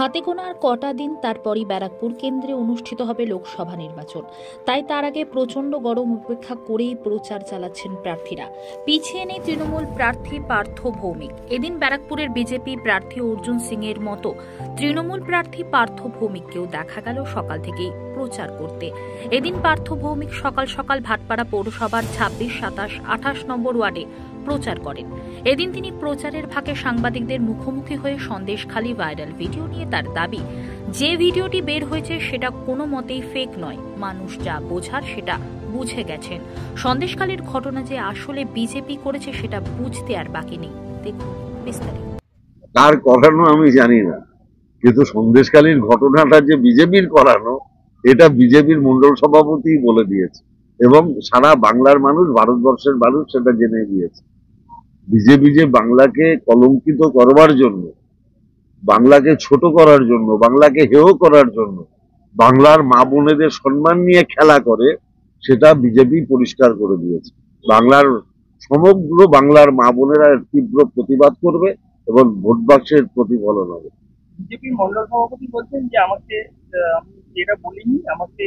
হাতে গোনা আর কটা দিন, তারপরই ব্যারাকপুর কেন্দ্রে অনুষ্ঠিত হবে লোকসভা নির্বাচন। তাই তার আগে প্রচণ্ড গরম উপেক্ষা করেই প্রচার চালাচ্ছেন প্রার্থীরা। পিছিয়ে নেই তৃণমূল প্রার্থী পার্থ ভৌমিক। এদিন ব্যারাকপুরের বিজেপি প্রার্থী অর্জুন সিং এর মতো তৃণমূল প্রার্থী পার্থ ভৌমিককেও দেখা গেল সকাল থেকেই প্রচার করতে। এদিন পার্থ ভৌমিক সকাল সকাল ভাটপাড়া পৌরসভার 26, 27, 28 নম্বর ওয়ার্ডে প্রচার করেন। এদিন তিনি প্রচারের ফাঁকে সাংবাদিকদের মুখোমুখি হয়ে সন্দেশখালী ভাইরাল ভিডিও নিয়ে তার দাবি, যে ভিডিওটি বের হয়েছে সেটা কোনো মতেই ফেক নয়, মানুষ যা বোঝার সেটা বুঝে গেছেন। সন্দেশখালীর ঘটনা যে আসলে বিজেপি করেছে সেটা বুঝতে আর বাকি নেই। দেখুন বিস্তারিত। কার করানো আমি জানি না, কিন্তু সন্দেশখালীর ঘটনাটা যে বিজেপির করানো এটা বিজেপির মন্ডল সভাপতি বলে দিয়েছে এবং সারা বাংলার মানুষ, ভারতবর্ষের মানুষ সেটা জেনে গিয়েছে। বিজেপি যে বাংলাকে কলঙ্কিত করবার জন্য, বাংলাকে ছোট করার জন্য, বাংলাকে হেয় করার জন্য, বাংলার মা বোনেদের সম্মান নিয়ে খেলা করে, সেটা বিজেপি পরিষ্কার করে দিয়েছে। সমগ্র বাংলার মা বোনেরা তীব্র প্রতিবাদ করবে এবং ভোট বাক্সের প্রতিফলন হবে। বিজেপি মন্ডল সভাপতি বলছেন যে আমি যেটা বলিনি, আমাকে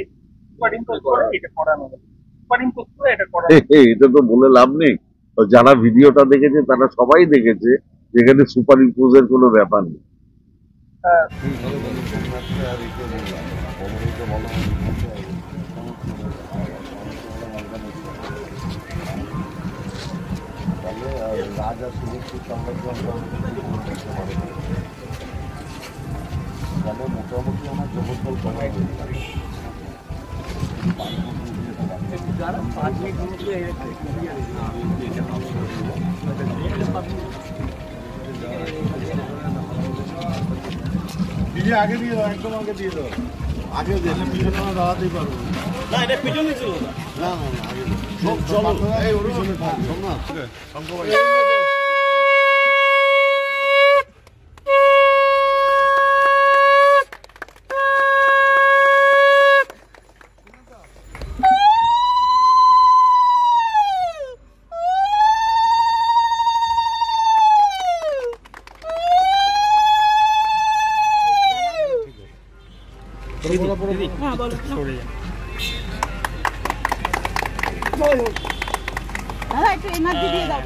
এটা তো বলে লাভ নেই। যারা ভিডিওটা দেখেছে তারা সবাই দেখেছে যেখানে সুপার ইম্পোজের কোনো ব্যাপার নেই। রাজা সুরক্ষিত তাহলে মোটামুটি আমার জবরদল কমাই আগে দিয়ে দাও, একদম আগে দিয়ে দাও, আগে দিলে পিছনে আমরা দাঁড়াতেই পারবো না। এটা পিছনে ছিল না, না না আগে সব চলো এই ওরকম থাক সব না শঙ্কর দাদা একটু এনার্জি দিয়ে দাও।